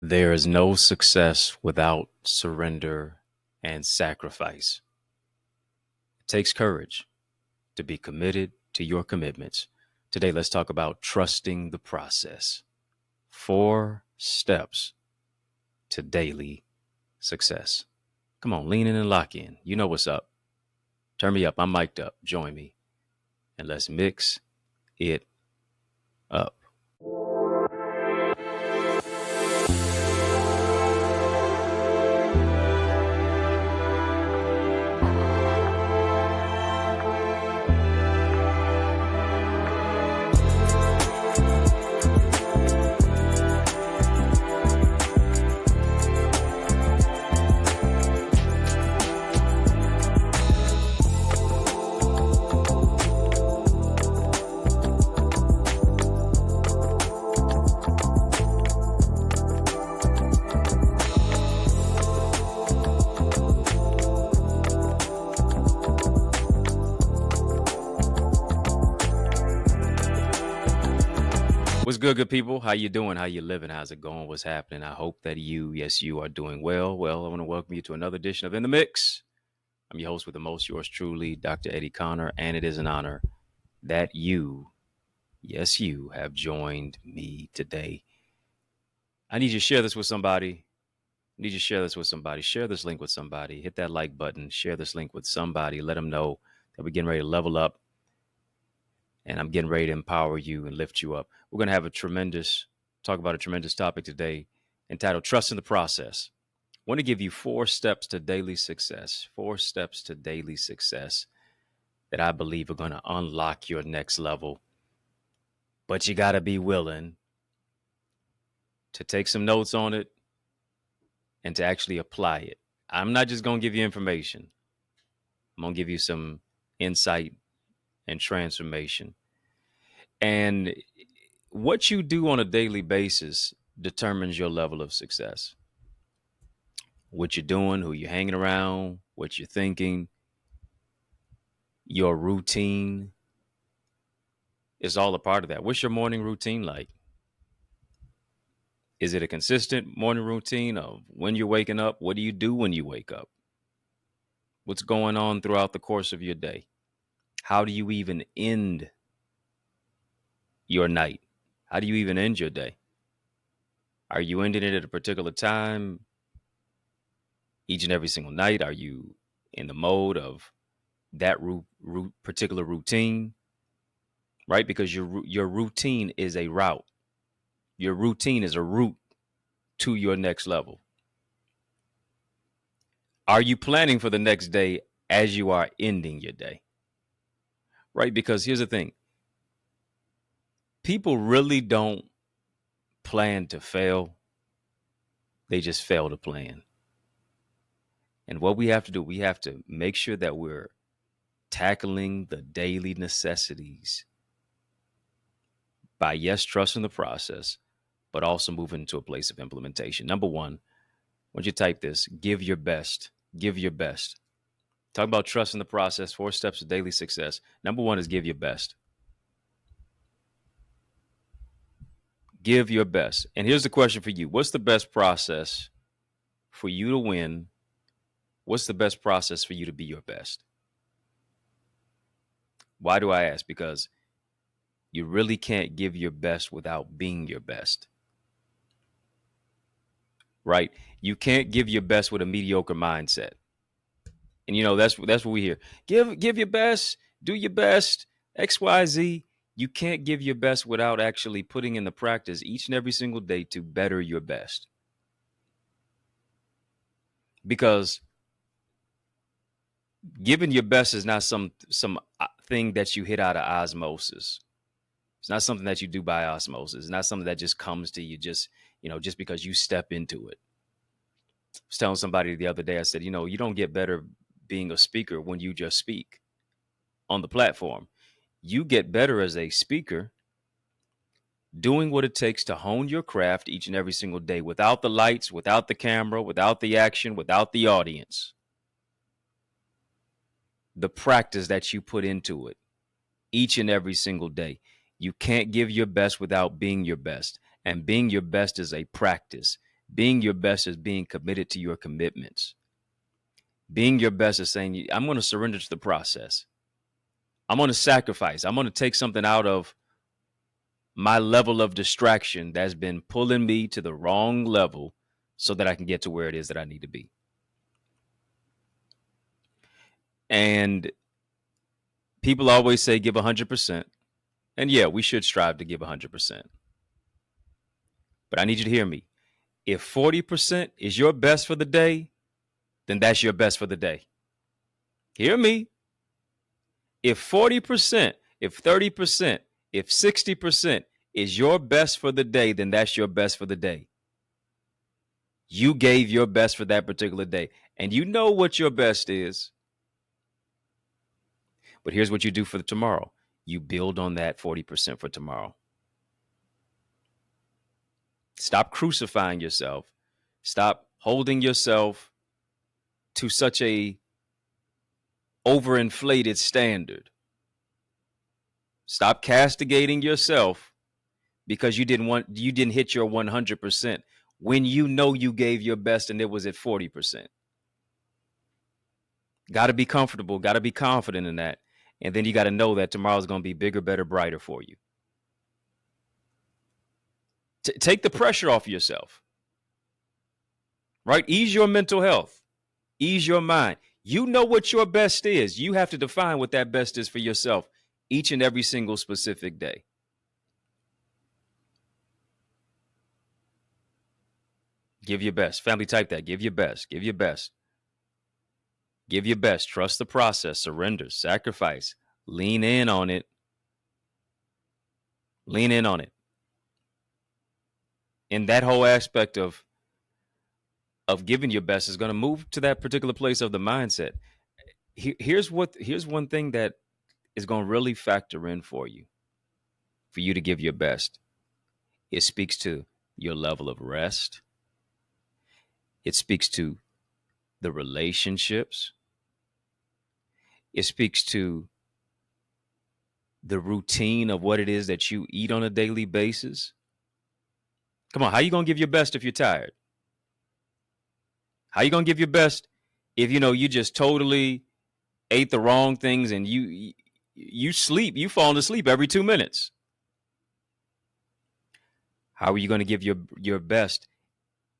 There is no success without surrender and sacrifice. It takes courage to be committed to your commitments. Today, let's talk about trusting the process. 4 steps to daily success. Come on, lean in and lock in. You know what's up. Turn me up. I'm mic'd up. Join me and let's mix it up. What's good people? How you doing? How you living? How's it going? What's happening? I hope that you are doing well. Well, I want to welcome you to another edition of In the Mix. I'm your host with the most, yours truly, Dr. Eddie Connor, and it is an honor that yes, you have joined me today. I need you to share this with somebody. Share this link with somebody. Hit that like button. Share this link with somebody. Let them know that we're getting ready to level up, and I'm getting ready to empower you and lift you up. We're going to have talk about a tremendous topic today entitled Trust in the Process. I want to give you 4 steps to daily success, 4 steps to daily success that I believe are going to unlock your next level. But you got to be willing to take some notes on it and to actually apply it. I'm not just going to give you information. I'm going to give you some insight and transformation. And what you do on a daily basis determines your level of success. What you're doing, who you're hanging around, what you're thinking, your routine is all a part of that. What's your morning routine like? Is it a consistent morning routine of when you're waking up? What do you do when you wake up? What's going on throughout the course of your day? How do you even end your night? How do you even end your day? Are you ending it at a particular time each and every single night? Are you in the mode of that particular routine? Right? Because your routine is a route. Your routine is a route to your next level. Are you planning for the next day as you are ending your day? Right? Because here's the thing. People really don't plan to fail. They just fail to plan. And what we have to do, we have to make sure that we're tackling the daily necessities by, yes, trusting the process, but also moving to a place of implementation. Number one, I want you to type this: give your best. Give your best. Talk about trusting the process, 4 steps to daily success. Number one is give your best. Give your best. And here's the question for you. What's the best process for you to win? What's the best process for you to be your best? Why do I ask? Because you really can't give your best without being your best. Right? You can't give your best with a mediocre mindset. And that's what we hear. Give your best, do your best, XYZ. You can't give your best without actually putting in the practice each and every single day to better your best. Because giving your best is not some thing that you hit out of osmosis. It's not something that you do by osmosis. It's not something that just comes to you just because you step into it. I was telling somebody the other day, I said, you don't get better being a speaker when you just speak on the platform. You get better as a speaker doing what it takes to hone your craft each and every single day, without the lights, without the camera, without the action, without the audience. The practice that you put into it each and every single day. You can't give your best without being your best. And being your best is a practice. Being your best is being committed to your commitments. Being your best is saying, I'm going to surrender to the process. I'm going to sacrifice. I'm going to take something out of my level of distraction that's been pulling me to the wrong level so that I can get to where it is that I need to be. And people always say give 100%. And yeah, we should strive to give 100%. But I need you to hear me. If 40% is your best for the day, then that's your best for the day. Hear me. If 40%, if 30%, if 60% is your best for the day, then that's your best for the day. You gave your best for that particular day. And you know what your best is. But here's what you do for tomorrow. You build on that 40% for tomorrow. Stop crucifying yourself. Stop holding yourself to such a overinflated standard. Stop castigating yourself because you didn't hit your 100% when you know you gave your best and it was at 40%. Got to be comfortable, got to be confident in that. And then you got to know that tomorrow's going to be bigger, better, brighter for you. Take the pressure off yourself. Right? Ease your mental health. Ease your mind. You know what your best is. You have to define what that best is for yourself each and every single specific day. Give your best. Family, type that. Give your best. Give your best. Give your best. Trust the process. Surrender. Sacrifice. Lean in on it. Lean in on it. And that whole aspect of giving your best is going to move to that particular place of the mindset. Here's one thing that is going to really factor in for you to give your best. It speaks to your level of rest. It speaks to the relationships. It speaks to the routine of what it is that you eat on a daily basis. Come on, how you going to give your best if you're tired? How you going to give your best if you just totally ate the wrong things and you sleep, you fall asleep every 2 minutes? How are you going to give your best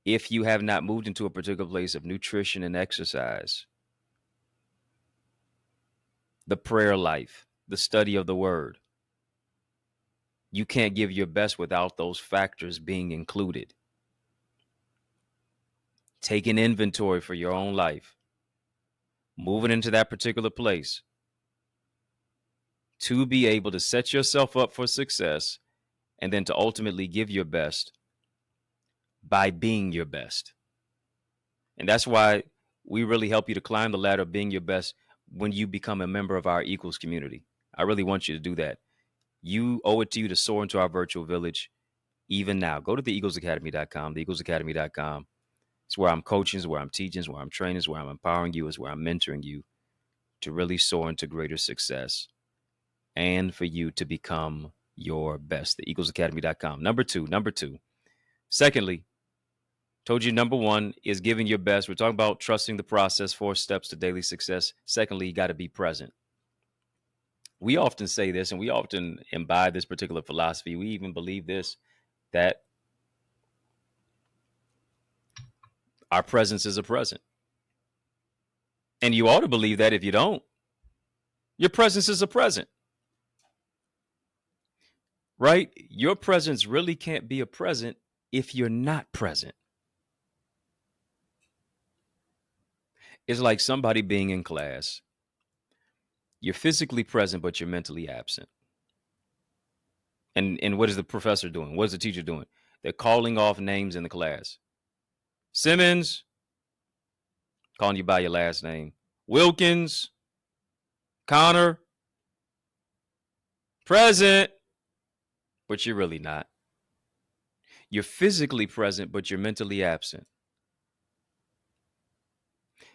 if you have not moved into a particular place of nutrition and exercise? The prayer life, the study of the word. You can't give your best without those factors being included. Taking inventory for your own life. Moving into that particular place to be able to set yourself up for success and then to ultimately give your best by being your best. And that's why we really help you to climb the ladder of being your best when you become a member of our Equals community. I really want you to do that. You owe it to you to soar into our virtual village even now. Go to theeaglesacademy.com, theeaglesacademy.com. It's where I'm coaching, it's where I'm teaching, it's where I'm training, it's where I'm empowering you, it's where I'm mentoring you to really soar into greater success and for you to become your best. Theeaglesacademy.com. Number two. Secondly, told you number one is giving your best. We're talking about trusting the process, 4 steps to daily success. Secondly, you got to be present. We often say this and we often imbibe this particular philosophy. We even believe this, that our presence is a present. And you ought to believe that if you don't. Your presence is a present. Right? Your presence really can't be a present if you're not present. It's like somebody being in class. You're physically present, but you're mentally absent. And what is the professor doing? What is the teacher doing? They're calling off names in the class. Simmons, calling you by your last name. Wilkins, Connor, present, but you're really not. You're physically present, but you're mentally absent.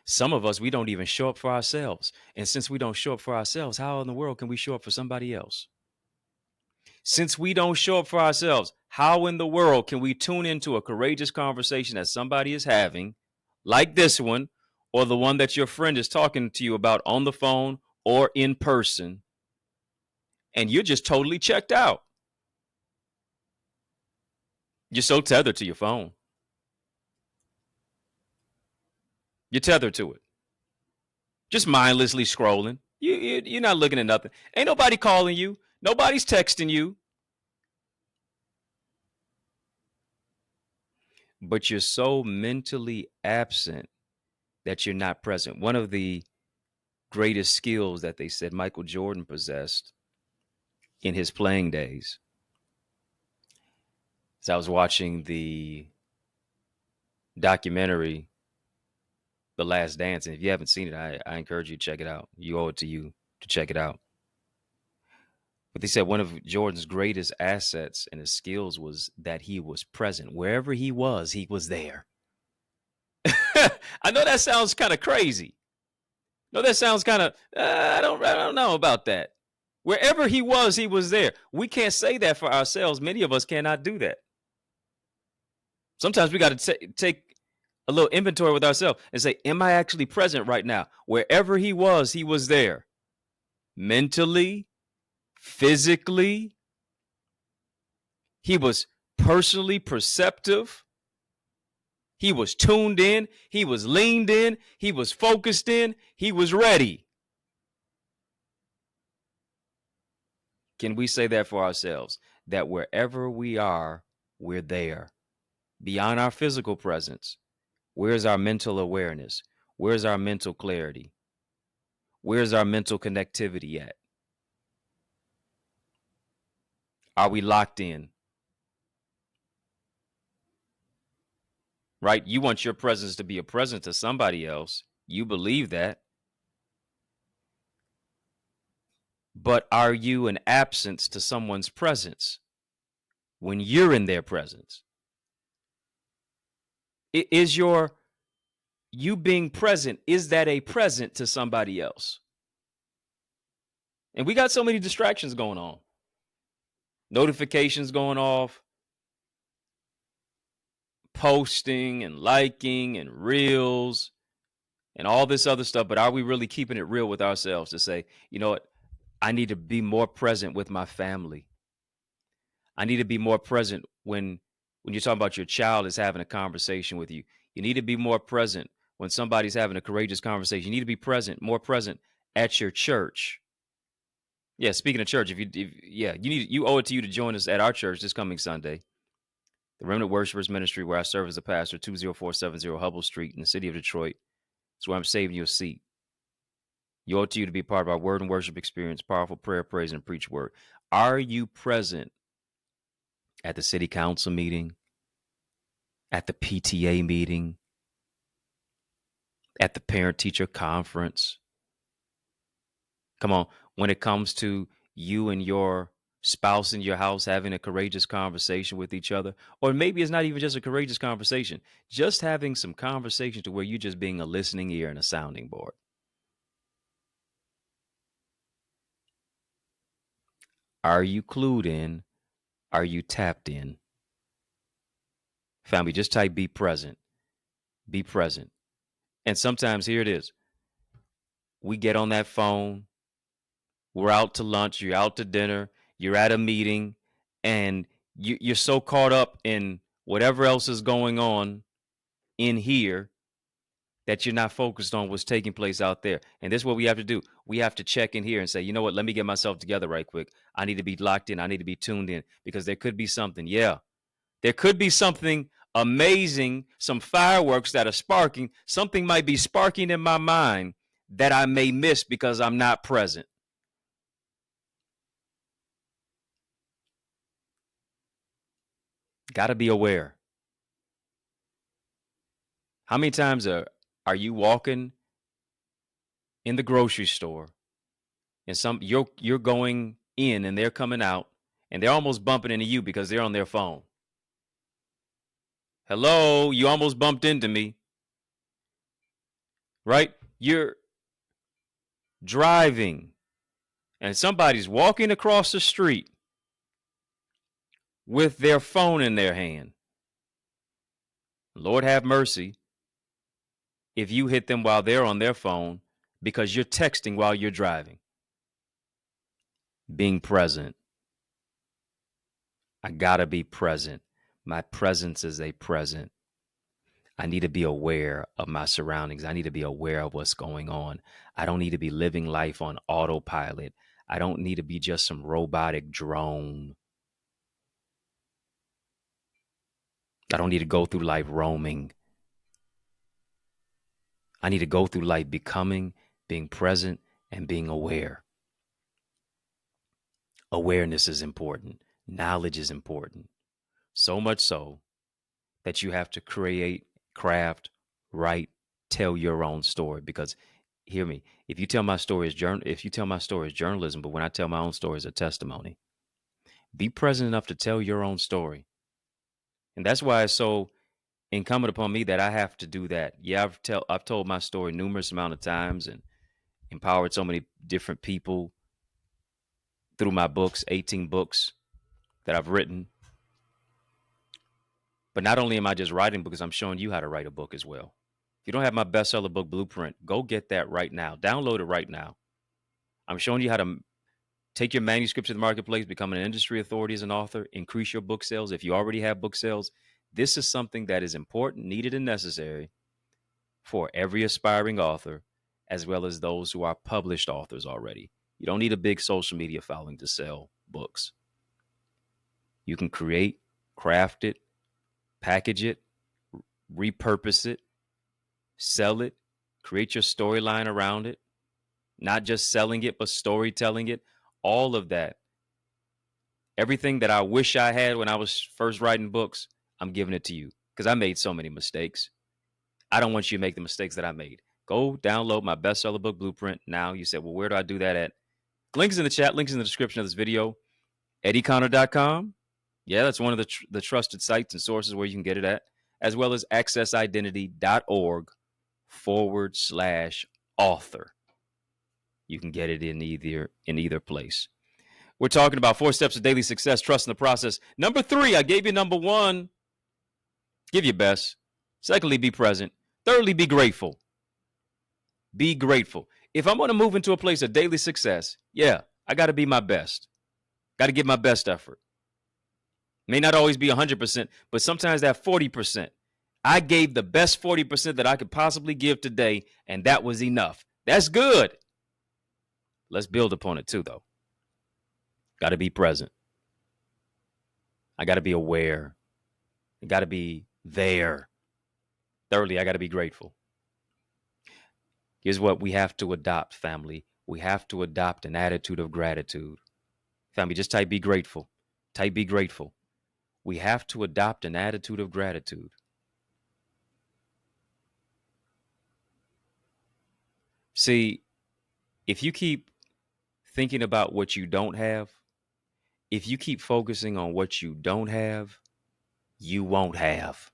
Some of us, we don't even show up for ourselves. And since we don't show up for ourselves, how in the world can we show up for somebody else? Since we don't show up for ourselves, How in the world can we tune into a courageous conversation that somebody is having, like this one, or the one that your friend is talking to you about on the phone or in person, and you're just totally checked out? You're so tethered to your phone. You're tethered to it. Just mindlessly scrolling. You're not looking at nothing. Ain't nobody calling you. Nobody's texting you. But you're so mentally absent that you're not present. One of the greatest skills that they said Michael Jordan possessed in his playing days. So I was watching the documentary The Last Dance, and if you haven't seen it, I encourage you to check it out. You owe it to you to check it out. But they said one of Jordan's greatest assets and his skills was that he was present. Wherever he was there. I know that sounds kind of crazy. No, that sounds kind of, I don't know about that. Wherever he was there. We can't say that for ourselves. Many of us cannot do that. Sometimes we got to take a little inventory with ourselves and say, am I actually present right now? Wherever he was there. Mentally, physically. He was personally perceptive. He was tuned in. He was leaned in. He was focused in. He was ready. Can we say that for ourselves? That wherever we are, we're there. Beyond our physical presence, where's our mental awareness? Where's our mental clarity? Where's our mental connectivity at? Are we locked in? Right? You want your presence to be a present to somebody else. You believe that. But are you an absence to someone's presence when you're in their presence? Is you being present, is that a present to somebody else? And we got so many distractions going on. Notifications going off, posting and liking and reels and all this other stuff. But are we really keeping it real with ourselves to say, you know what? I need to be more present with my family. I need to be more present when you're talking about your child is having a conversation with you. You need to be more present when somebody's having a courageous conversation. You need to be present, more present at your church. Yeah, speaking of church, you owe it to you to join us at our church this coming Sunday. The Remnant Worshipers Ministry, where I serve as a pastor, 20470 Hubble Street in the city of Detroit. It's where I'm saving you a seat. You owe it to you to be part of our word and worship experience, powerful prayer, praise, and preach word. Are you present at the city council meeting, at the PTA meeting, at the parent-teacher conference? Come on, when it comes to you and your spouse in your house having a courageous conversation with each other, or maybe it's not even just a courageous conversation, just having some conversation to where you're just being a listening ear and a sounding board. Are you clued in? Are you tapped in? Family, just type be present. Be present. And sometimes here it is. We get on that phone. We're out to lunch. You're out to dinner. You're at a meeting. And you're so caught up in whatever else is going on in here that you're not focused on what's taking place out there. And this is what we have to do. We have to check in here and say, you know what? Let me get myself together right quick. I need to be locked in. I need to be tuned in because there could be something. Yeah. There could be something amazing, some fireworks that are sparking. Something might be sparking in my mind that I may miss because I'm not present. Got to be aware. How many times are you walking in the grocery store and you're going in and they're coming out and they're almost bumping into you because they're on their phone? Hello, you almost bumped into me. Right? You're driving and somebody's walking across the street with their phone in their hand. Lord have mercy if you hit them while they're on their phone because you're texting while you're driving. Being present. I gotta be present. My presence is a present. I need to be aware of my surroundings. I need to be aware of what's going on. I don't need to be living life on autopilot. I don't need to be just some robotic drone. I don't need to go through life roaming. I need to go through life becoming, being present, and being aware. Awareness is important. Knowledge is important. So much so that you have to create, craft, write, tell your own story. Because hear me, if you tell my story as journalism, but when I tell my own story as a testimony, be present enough to tell your own story. And that's why it's so incumbent upon me that I have to do that. Yeah, I've told my story numerous amount of times and empowered so many different people through my books, 18 books that I've written. But not only am I just writing books, I'm showing you how to write a book as well. If you don't have my bestseller book blueprint, go get that right now. Download it right now. I'm showing you how to take your manuscript to the marketplace, become an industry authority as an author, increase your book sales. If you already have book sales, this is something that is important, needed, and necessary for every aspiring author, as well as those who are published authors already. You don't need a big social media following to sell books. You can create, craft it, package it, repurpose it, sell it, create your storyline around it, not just selling it, but storytelling it, all of that. Everything that I wish I had when I was first writing books, I'm giving it to you because I made so many mistakes. I don't want you to make the mistakes that I made. Go download my bestseller book blueprint now. You said, well, where do I do that at? Links in the chat, links in the description of this video. EddieConnor.com. Yeah, that's one of the trusted sites and sources where you can get it at, as well as accessidentity.org/author. You can get it in either place. We're talking about 4 steps of daily success, trust in the process. Number 3, I gave you number 1. Give your best. Secondly, be present. Thirdly, be grateful. Be grateful. If I'm going to move into a place of daily success, yeah, I got to be my best. Got to give my best effort. May not always be 100%, but sometimes that 40%. I gave the best 40% that I could possibly give today, and that was enough. That's good. Let's build upon it too, though. Got to be present. I got to be aware. I got to be there. Thirdly, I got to be grateful. Here's what we have to adopt, family. We have to adopt an attitude of gratitude. Family, just type be grateful. Type be grateful. We have to adopt an attitude of gratitude. See, if you keep thinking about what you don't have, if you keep focusing on what you don't have, you won't have.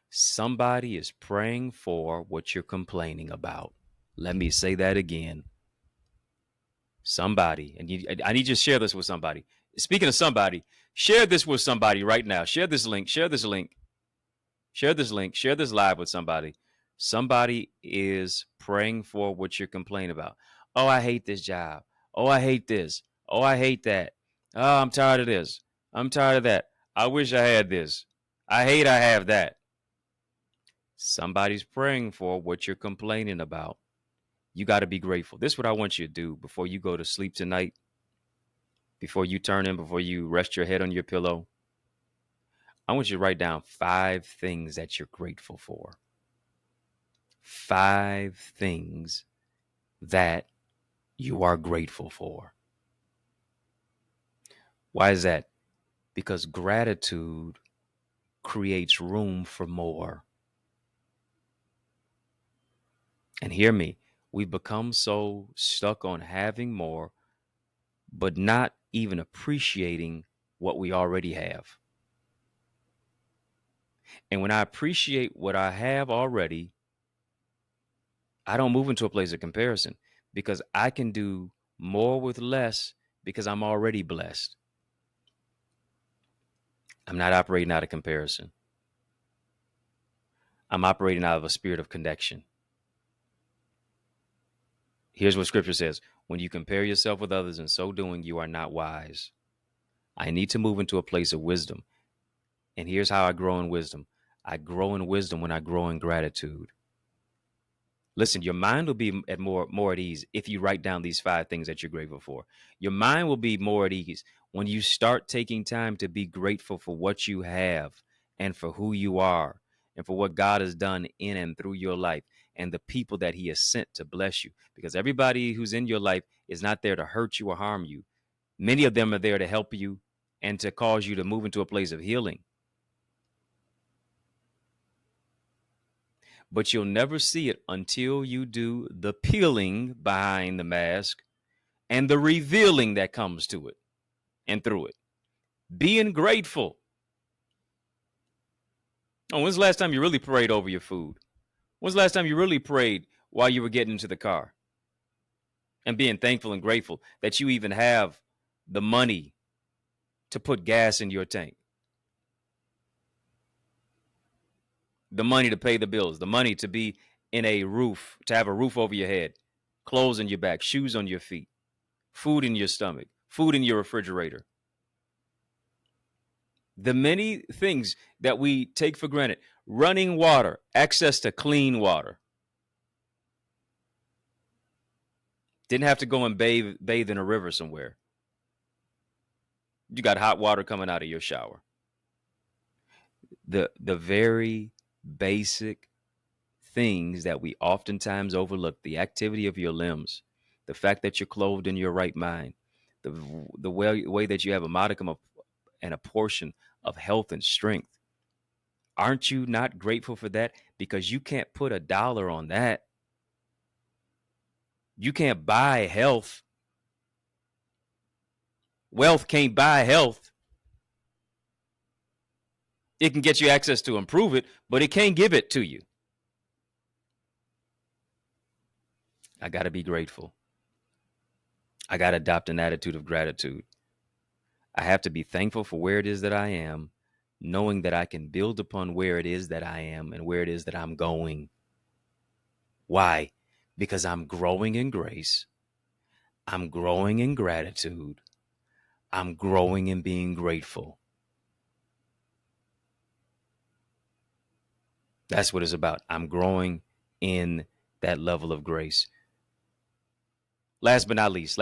Somebody is praying for what you're complaining about. Let me say that again. Somebody, and I need you to share this with somebody. Speaking of somebody, share this with somebody right now. Share this link. Share this link. Share this link. Share this live with somebody. Somebody is praying for what you're complaining about. Oh, I hate this job. Oh, I hate this. Oh, I hate that. Oh, I'm tired of this. I'm tired of that. I wish I had this. I hate I have that. Somebody's praying for what you're complaining about. You got to be grateful. This is what I want you to do before you go to sleep tonight, before you turn in, before you rest your head on your pillow. I want you to write down 5 things that you're grateful for. 5 things that you are grateful for. Why is that? Because gratitude creates room for more. And hear me, we've become so stuck on having more, but not even appreciating what we already have. And when I appreciate what I have already, I don't move into a place of comparison because I can do more with less because I'm already blessed. I'm not operating out of comparison. I'm operating out of a spirit of connection. Here's what scripture says. When you compare yourself with others, in so doing, you are not wise. I need to move into a place of wisdom. And here's how I grow in wisdom. I grow in wisdom when I grow in gratitude. Listen, your mind will be at more at ease if you write down these 5 things that you're grateful for. Your mind will be more at ease when you start taking time to be grateful for what you have and for who you are and for what God has done in and through your life and the people that he has sent to bless you. Because everybody who's in your life is not there to hurt you or harm you. Many of them are there to help you and to cause you to move into a place of healing. But you'll never see it until you do the peeling behind the mask and the revealing that comes to it and through it. Being grateful. Oh, when's the last time you really prayed over your food? When's the last time you really prayed while you were getting into the car? And being thankful and grateful that you even have the money to put gas in your tank, the money to pay the bills, the money to be in a roof, to have a roof over your head, clothes on your back, shoes on your feet, food in your stomach, food in your refrigerator. The many things that we take for granted: running water, access to clean water. Didn't have to go and bathe in a river somewhere. You got hot water coming out of your shower. The very basic things that we oftentimes overlook: the activity of your limbs, the fact that you're clothed in your right mind, the way that you have a modicum of and a portion of health and strength. Aren't you not grateful for that? Because you can't put a dollar on that. You can't buy health. Wealth can't buy health. It can get you access to improve it, but it can't give it to you. I got to be grateful. I got to adopt an attitude of gratitude. I have to be thankful for where it is that I am, knowing that I can build upon where it is that I am and where it is that I'm going. Why? Because I'm growing in grace. I'm growing in gratitude. I'm growing in being grateful. That's what it's about. I'm growing in that level of grace. Last but not least,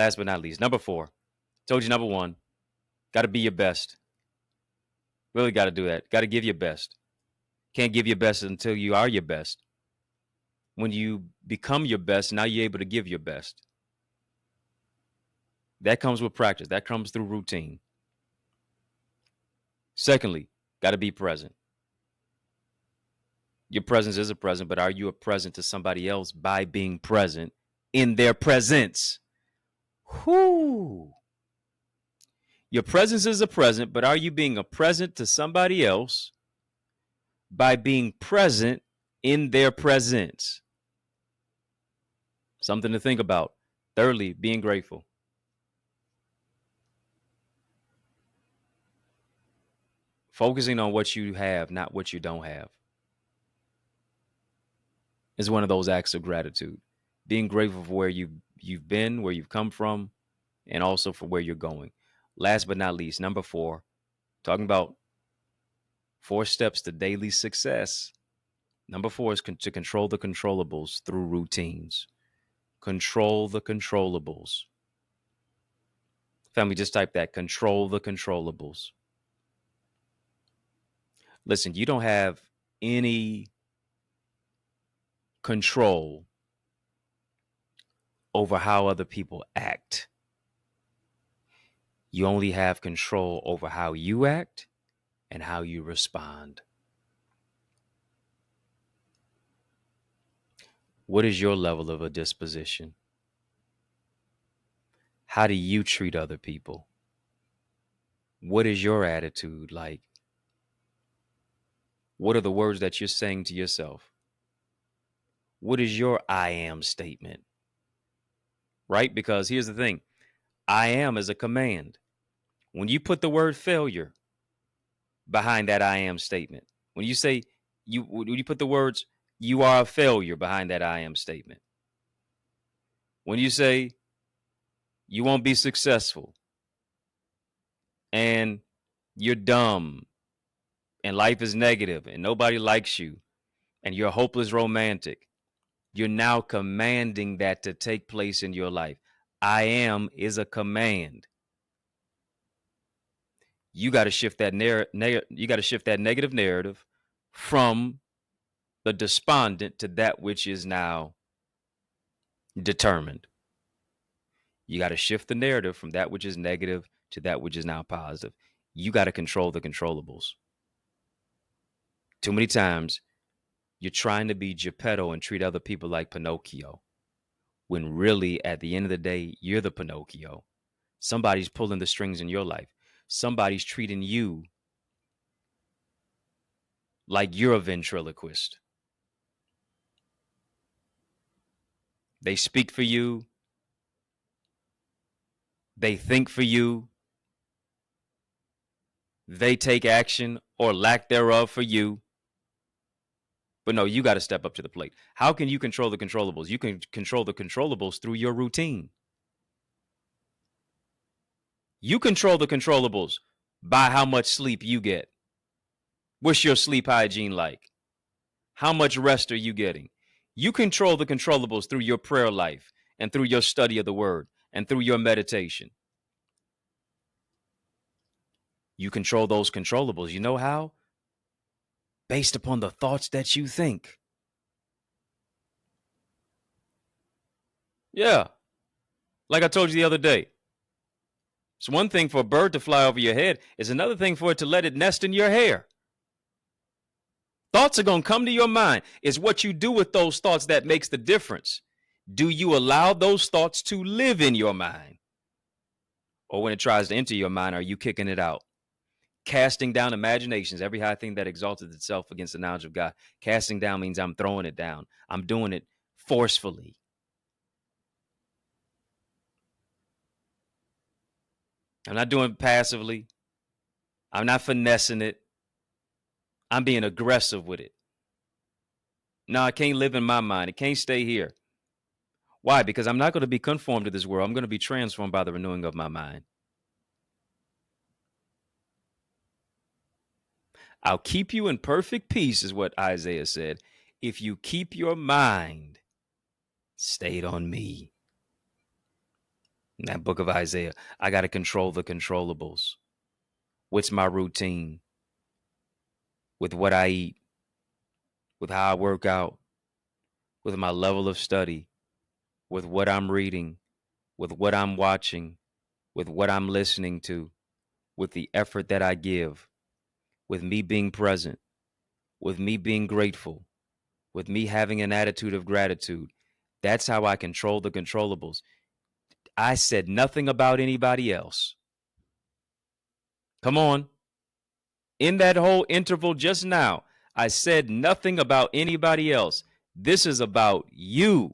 number 4. Told you number 1, got to be your best. Really got to do that. Got to give your best. Can't give your best until you are your best. When you become your best, now you're able to give your best. That comes with practice. That comes through routine. Secondly, got to be present. Your presence is a present, but are you a present to somebody else by being present in their presence? Whoo! Your presence is a present, but are you being a present to somebody else by being present in their presence? Something to think about. Thirdly, being grateful. Focusing on what you have, not what you don't have, is one of those acts of gratitude. Being grateful for where you've been, where you've come from, and also for where you're going. Last but not least, number 4, talking about 4 steps to daily success. Number 4 is to control the controllables through routines. Control the controllables. Family, just type that. Control the controllables. Listen, you don't have any control over how other people act. You only have control over how you act and how you respond. What is your level of a disposition? How do you treat other people? What is your attitude like? What are the words that you're saying to yourself? What is your I am statement? Right? Because here's the thing. I am is a command. When you put the word failure, behind that I am statement. When you say when you put the words you are a failure behind that I am statement. When you say you won't be successful and you're dumb and life is negative and nobody likes you and you're a hopeless romantic, you're now commanding that to take place in your life. I am is a command. You got to shift that you got to shift that negative narrative from the despondent to that which is now determined. You got to shift the narrative from that which is negative to that which is now positive. You got to control the controllables. Too many times you're trying to be Geppetto and treat other people like Pinocchio, when really at the end of the day, you're the Pinocchio. Somebody's pulling the strings in your life. Somebody's treating you like you're a ventriloquist. They speak for you. They think for you. They take action or lack thereof for you. But no, you got to step up to the plate. How can you control the controllables? You can control the controllables through your routine. You control the controllables by how much sleep you get. What's your sleep hygiene like? How much rest are you getting? You control the controllables through your prayer life and through your study of the word and through your meditation. You control those controllables. You know how? Based upon the thoughts that you think. Yeah. Like I told you the other day, it's one thing for a bird to fly over your head. It's another thing for it to let it nest in your hair. Thoughts are going to come to your mind. It's what you do with those thoughts that makes the difference. Do you allow those thoughts to live in your mind? Or when it tries to enter your mind, are you kicking it out? Casting down imaginations, every high thing that exalted itself against the knowledge of God. Casting down means I'm throwing it down. I'm doing it forcefully. I'm not doing it passively. I'm not finessing it. I'm being aggressive with it. No, it can't live in my mind. It can't stay here. Why? Because I'm not going to be conformed to this world. I'm going to be transformed by the renewing of my mind. I'll keep you in perfect peace, is what Isaiah said, if you keep your mind stayed on me. In that book of Isaiah, I got to control the controllables. What's my routine? With what I eat, with how I work out, with my level of study, with what I'm reading, with what I'm watching, with what I'm listening to, with the effort that I give, with me being present, with me being grateful, with me having an attitude of gratitude. That's how I control the controllables. I said nothing about anybody else. Come on. In that whole interval just now, I said nothing about anybody else. This is about you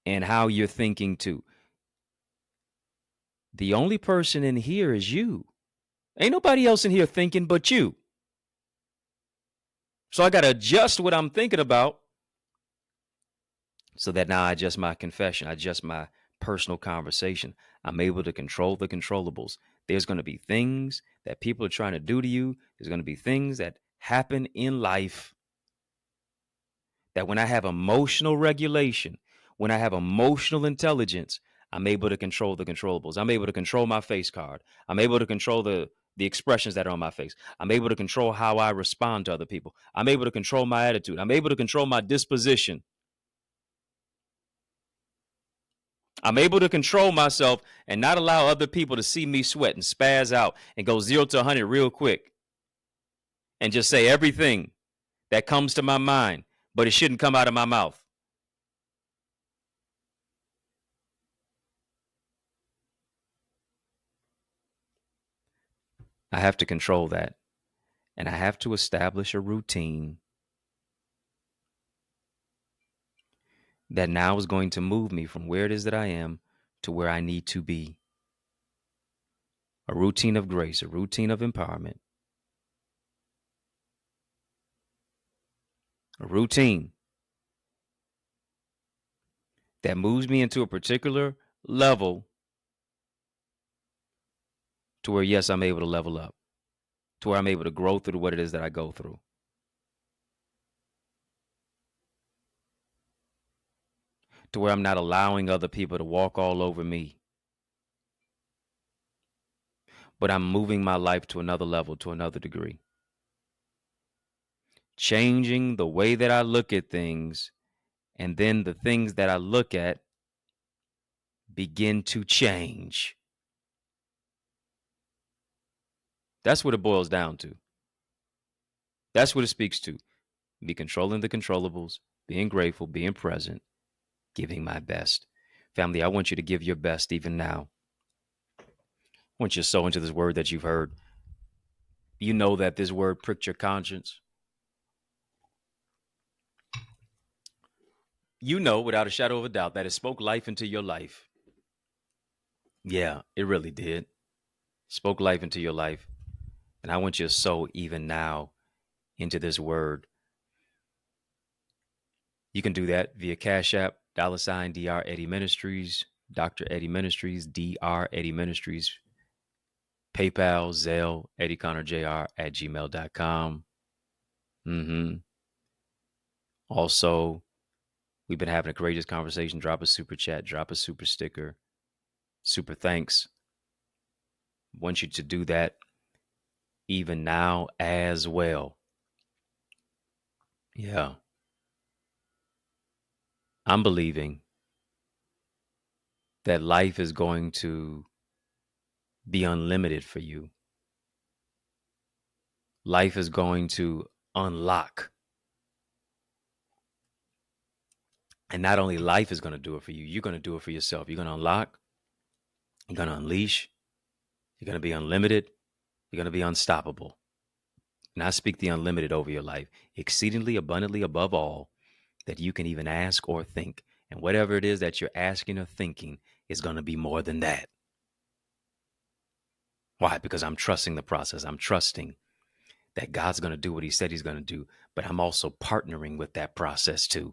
and how you're thinking too. The only person in here is you. Ain't nobody else in here thinking but you. So I got to adjust what I'm thinking about so that now I adjust my confession, I adjust my personal conversation. I'm able to control the controllables. There's going to be things that people are trying to do to you. There's going to be things that happen in life that when I have emotional regulation, when I have emotional intelligence, I'm able to control the controllables. I'm able to control my face card. I'm able to control the expressions that are on my face. I'm able to control how I respond to other people. I'm able to control my attitude. I'm able to control my disposition. I'm able to control myself and not allow other people to see me sweat and spaz out and go 0 to 100 real quick and just say everything that comes to my mind, but it shouldn't come out of my mouth. I have to control that. And I have to establish a routine that now is going to move me from where it is that I am to where I need to be. a routine of grace, a routine of empowerment, a routine that moves me into a particular level to where, yes, I'm able to level up, to where I'm able to grow through what it is that I go through, to where I'm not allowing other people to walk all over me, but I'm moving my life to another level, to another degree, changing the way that I look at things. And then the things that I look at begin to change. That's what it boils down to. That's what it speaks to. Me controlling the controllables, being grateful, being present, giving my best. Family, I want you to give your best even now. I want you to sow into this word that you've heard. You know that this word pricked your conscience. You know, without a shadow of a doubt, that it spoke life into your life. Yeah, it really did. Spoke life into your life. And I want you to sow even now into this word. You can do that via Cash App, $ Dr. Eddie Ministries, Dr. Eddie Ministries, Dr. Eddie Ministries, PayPal, Zelle, EddieConnorJr at gmail.com. Also, we've been having a courageous conversation. Drop a super chat, drop a super sticker, super thanks. Want you to do that even now as well. Yeah. I'm believing that life is going to be unlimited for you. Life is going to unlock. And not only life is going to do it for you, you're going to do it for yourself. You're going to unlock, you're going to unleash, you're going to be unlimited, you're going to be unstoppable. And I speak the unlimited over your life, exceedingly abundantly above all that you can even ask or think. And whatever it is that you're asking or thinking is going to be more than that. Why? Because I'm trusting the process. I'm trusting that God's going to do what he said he's going to do, but I'm also partnering with that process too.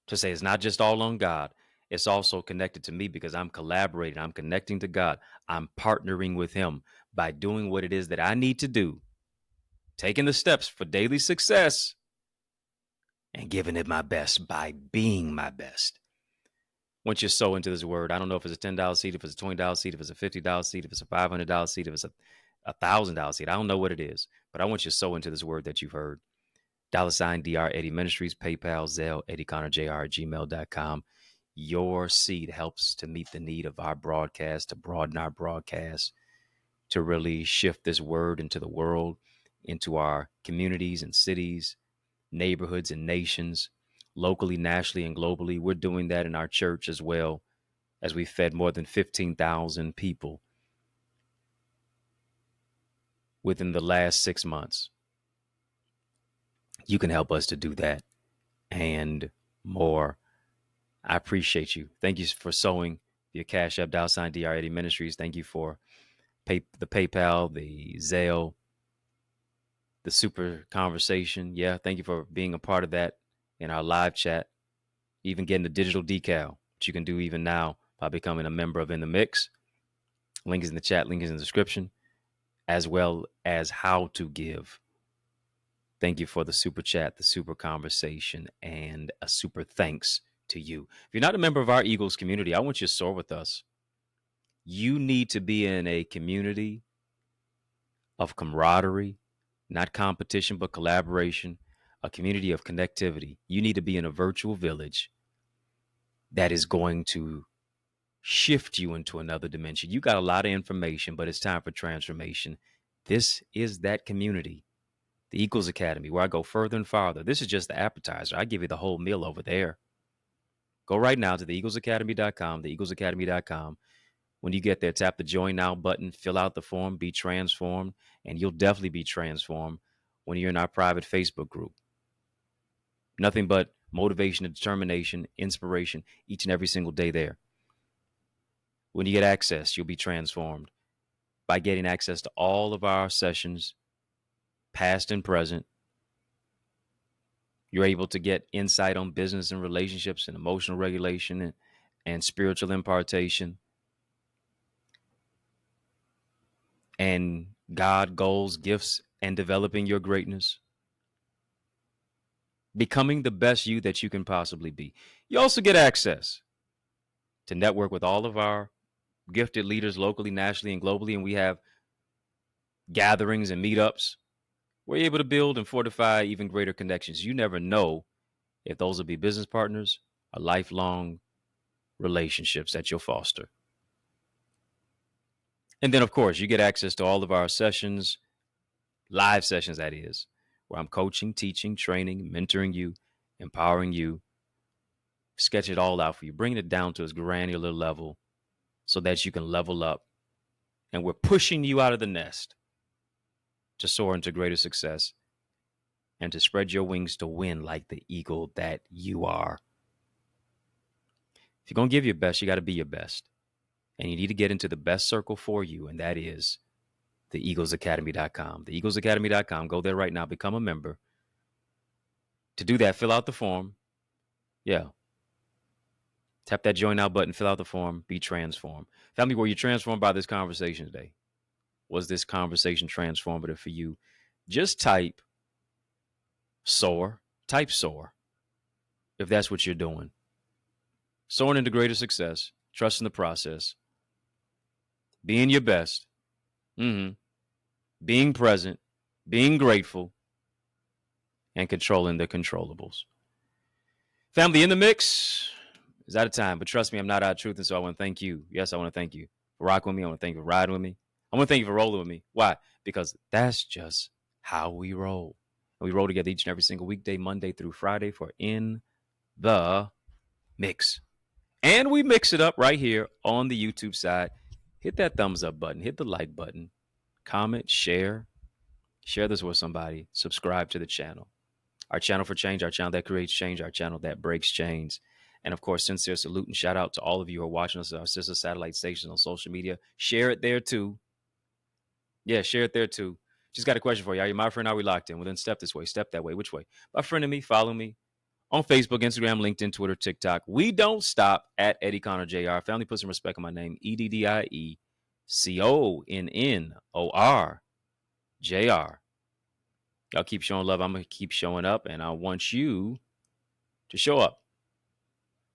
To say it's not just all on God, it's also connected to me because I'm collaborating, I'm connecting to God, I'm partnering with him by doing what it is that I need to do, taking the steps for daily success and giving it my best by being my best. Once you're so into this word, I don't know if it's a $10 seed, if it's a $20 seed, if it's a $50 seed, if it's a $500 seed, if it's a $1,000 seed. I don't know what it is, but I want you so into this word that you've heard. $ Dr. Eddie Ministries, PayPal, Zelle, EddieConnorJr at gmail.com. Your seed helps to meet the need of our broadcast, to broaden our broadcast, to really shift this word into the world, into our communities and cities, neighborhoods and nations, locally, nationally, and globally. We're doing that in our church as well, as we fed more than 15,000 people within the last 6 months. You can help us to do that and more. I appreciate you. Thank you for sowing via Cash App, $ Dr. Eddie Ministries. Thank you for the PayPal, the Zelle, the super conversation. Yeah, thank you for being a part of that in our live chat. Even getting the digital decal, which you can do even now by becoming a member of In the Mix. Link is in the chat, link is in the description, as well as how to give. Thank you for the super chat, the super conversation, and a super thanks to you. If you're not a member of our Eagles community, I want you to soar with us. You need to be in a community of camaraderie, not competition, but collaboration, a community of connectivity. You need to be in a virtual village that is going to shift you into another dimension. You got a lot of information, but it's time for transformation. This is that community, the Eagles Academy, where I go further and farther. This is just the appetizer. I give you the whole meal over there. Go right now to theeaglesacademy.com, theeaglesacademy.com. When you get there, tap the Join Now button, fill out the form, be transformed, and you'll definitely be transformed when you're in our private Facebook group. Nothing but motivation and determination, inspiration each and every single day there. When you get access, you'll be transformed. by getting access to all of our sessions, past and present. You're able to get insight on business and relationships and emotional regulation and spiritual impartation and God, goals, gifts, and developing your greatness. Becoming the best you that you can possibly be. You also get access to network with all of our gifted leaders locally, nationally, and globally. And we have gatherings and meetups. We're able to build and fortify even greater connections. You never know if those will be business partners or lifelong relationships that you'll foster. And then, of course, you get access to all of our sessions, live sessions, that is, where I'm coaching, teaching, training, mentoring you, empowering you, sketch it all out for you, bringing it down to its granular level so that you can level up. And we're pushing you out of the nest to soar into greater success and to spread your wings to win like the eagle that you are. If you're going to give your best, you got to be your best. And you need to get into the best circle for you, and that is theeaglesacademy.com. Theeaglesacademy.com. Go there right now. Become a member. To do that, fill out the form. Yeah. Tap that join now button, fill out the form, be transformed. Family, were you transformed by this conversation today? Was this conversation transformative for you? Just type soar. Type soar if that's what you're doing. Soaring into greater success, trusting the process, being your best, being present, being grateful, and controlling the controllables. Family, in the mix is out of time, but trust me, I'm not out of truth, and so I want to thank you. Yes, I want to thank you for rocking with me. I want to thank you for riding with me. I want to thank you for rolling with me. Why? Because that's just how we roll. And we roll together each and every single weekday, Monday through Friday, for In the Mix. And we mix it up right here on the YouTube side. Hit that thumbs up button. Hit the like button. Comment, share. Share this with somebody. Subscribe to the channel. Our channel for change, our channel that creates change, our channel that breaks chains. And of course, sincere salute and shout out to all of you who are watching us at our sister satellite stations on social media. Share it there too. Yeah, share it there too. Just got a question for you. Are you my friend? Are we locked in? Well, then step this way, step that way. Which way? My friend and me, follow me on Facebook, Instagram, LinkedIn, Twitter, TikTok. We don't stop at EddieConnorJr. Family, put some respect on my name. EddieConnorJr. Y'all keep showing love. I'm going to keep showing up, and I want you to show up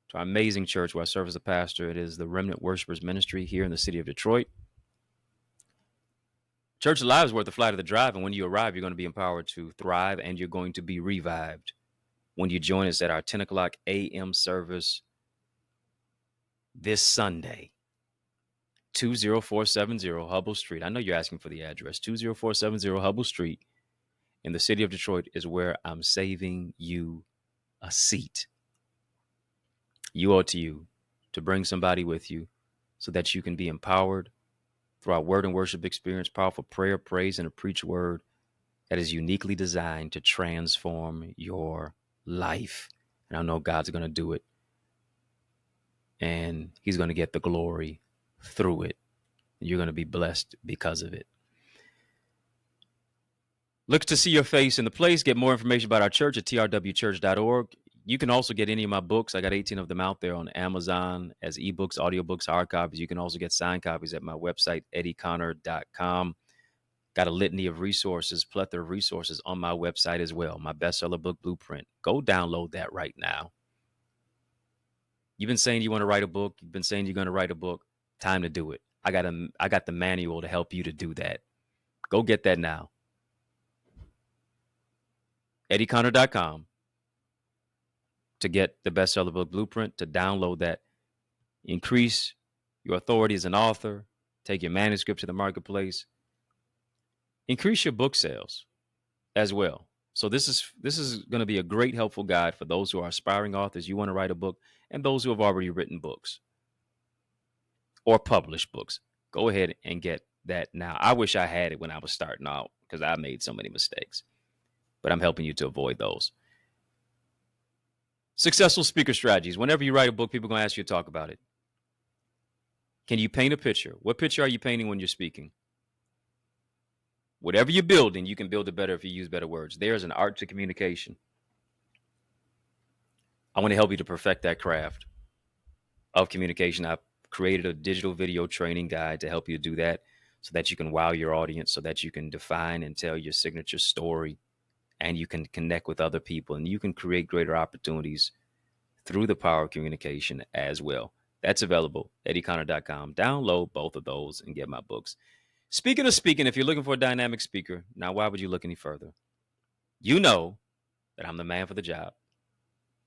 to our amazing church where I serve as a pastor. It is the Remnant Worshipers Ministry here in the city of Detroit. Church Alive is worth the flight of the drive, and when you arrive, you're going to be empowered to thrive, and you're going to be revived when you join us at our 10 o'clock a.m. service this Sunday. 20470 Hubble Street. I know you're asking for the address. 20470 Hubble Street in the city of Detroit is where I'm saving you a seat. You owe it to you to bring somebody with you so that you can be empowered through our word and worship experience, powerful prayer, praise, and a preach word that is uniquely designed to transform your life. And I know God's going to do it. And he's going to get the glory through it. You're going to be blessed because of it. Look to see your face in the place. Get more information about our church at trwchurch.org. You can also get any of my books. I got 18 of them out there on Amazon as ebooks, audiobooks, hard copies. You can also get signed copies at my website, EddieConnor.com. Got a litany of resources, plethora of resources on my website as well. My bestseller book blueprint. Go download that right now. You've been saying you want to write a book. You've been saying you're going to write a book. Time to do it. I got the manual to help you to do that. Go get that now. EddieConnor.com to get the bestseller book blueprint, to download that. Increase your authority as an author. Take your manuscript to the marketplace. Increase your book sales as well. So this is going to be a great helpful guide for those who are aspiring authors. You want to write a book, and those who have already written books or published books. Go ahead and get that now. I wish I had it when I was starting out because I made so many mistakes, but I'm helping you to avoid those. Successful speaker strategies. Whenever you write a book, people are going to ask you to talk about it. Can you paint a picture? What picture are you painting when you're speaking? Whatever you're building, you can build it better if you use better words. There's an art to communication. I want to help you to perfect that craft of communication. I've created a digital video training guide to help you do that so that you can wow your audience, so that you can define and tell your signature story, and you can connect with other people, and you can create greater opportunities through the power of communication as well. That's available, EddieConnor.com. Download both of those and get my books. Speaking of speaking, if you're looking for a dynamic speaker, now why would you look any further? You know that I'm the man for the job.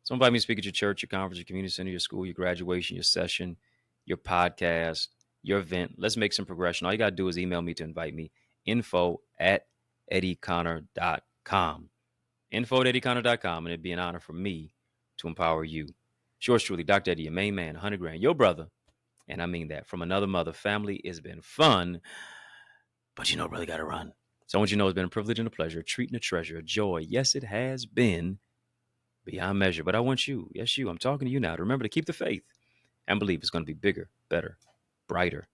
So invite me to speak at your church, your conference, your community center, your school, your graduation, your session, your podcast, your event. Let's make some progression. All you got to do is email me to invite me. info@EddieConnor.com. info@EddieConnor.com. And it'd be an honor for me to empower you. It's yours truly, Dr. Eddie, your main man, 100 grand, your brother. And I mean that. From another mother. Family has been fun, but really got to run. So I want you to know it's been a privilege and a pleasure, a treat and a treasure, a joy. Yes, it has been beyond measure. But I want you, yes, you, I'm talking to you now, to remember to keep the faith and believe it's going to be bigger, better, brighter,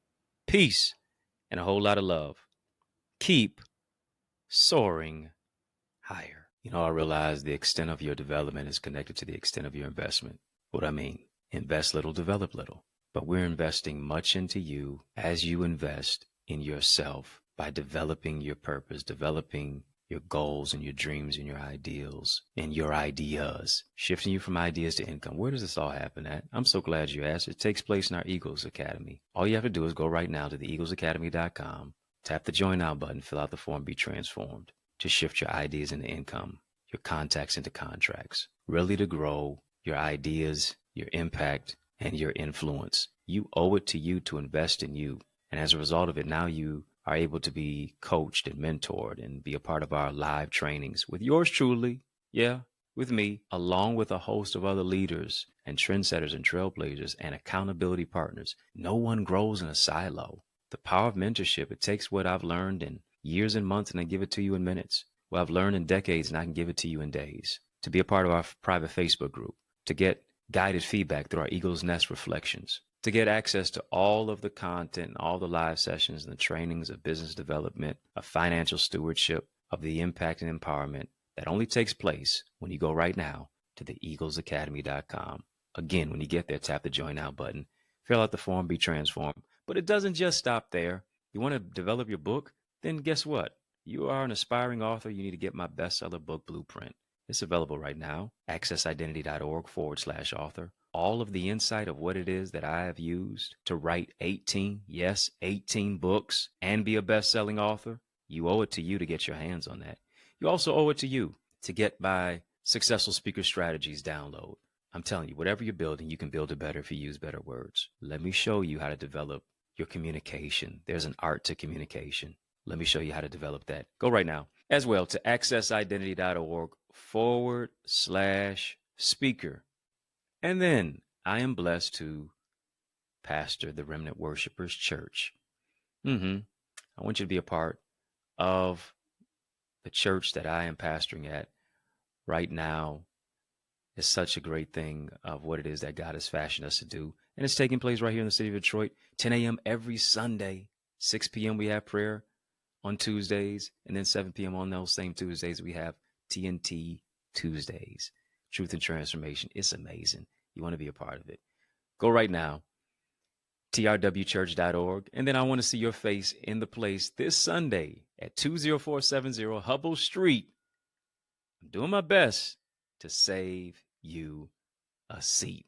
peace, and a whole lot of love. Keep soaring higher. I realize the extent of your development is connected to the extent of your investment. What I mean, invest little, develop little. But we're investing much into you as you invest in yourself by developing your purpose, developing your goals and your dreams and your ideals and your ideas, shifting you from ideas to income. Where does this all happen at? I'm so glad you asked. It takes place in our Eagles Academy. All you have to do is go right now to theeaglesacademy.com, tap the Join Now button, fill out the form, be transformed to shift your ideas into income, your contacts into contracts, really to grow your ideas, your impact, and your influence. You owe it to you to invest in you. And as a result of it, now you are able to be coached and mentored and be a part of our live trainings with yours truly, with me, along with a host of other leaders and trendsetters and trailblazers and accountability partners. No one grows in a silo. The power of mentorship, it takes what I've learned in years and months and I give it to you in minutes. What I've learned in decades and I can give it to you in days. To be a part of our private Facebook group, to get guided feedback through our Eagle's Nest reflections, to get access to all of the content, all the live sessions and the trainings of business development, of financial stewardship, of the impact and empowerment that only takes place when you go right now to theeaglesacademy.com. Again, when you get there, tap the Join Now button, fill out the form, be transformed. But it doesn't just stop there. You want to develop your book? Then guess what? You are an aspiring author. You need to get my bestseller book blueprint. It's available right now, accessidentity.org/author. All of the insight of what it is that I have used to write 18 books and be a best-selling author. You owe it to you to get your hands on that. You also owe it to you to get my Successful Speaker Strategies download. I'm telling you, whatever you're building, you can build it better if you use better words. Let me show you how to develop your communication. There's an art to communication. Let me show you how to develop that. Go right now as well to accessidentity.org/speaker. And then I am blessed to pastor the Remnant Worshipers Church. I want you to be a part of the church that I am pastoring at right now. Is such a great thing of what it is that God has fashioned us to do. And it's taking place right here in the city of Detroit, 10 a.m. every Sunday, 6 p.m. we have prayer on Tuesdays, and then 7 p.m. on those same Tuesdays, we have TNT Tuesdays, Truth and Transformation. It's amazing. You want to be a part of it. Go right now, trwchurch.org. And then I want to see your face in the place this Sunday at 20470 Hubble Street. I'm doing my best to save you a seat.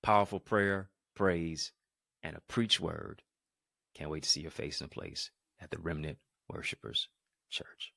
Powerful prayer, praise, and a preach word. Can't wait to see your face in place at the Remnant Worshipers Church.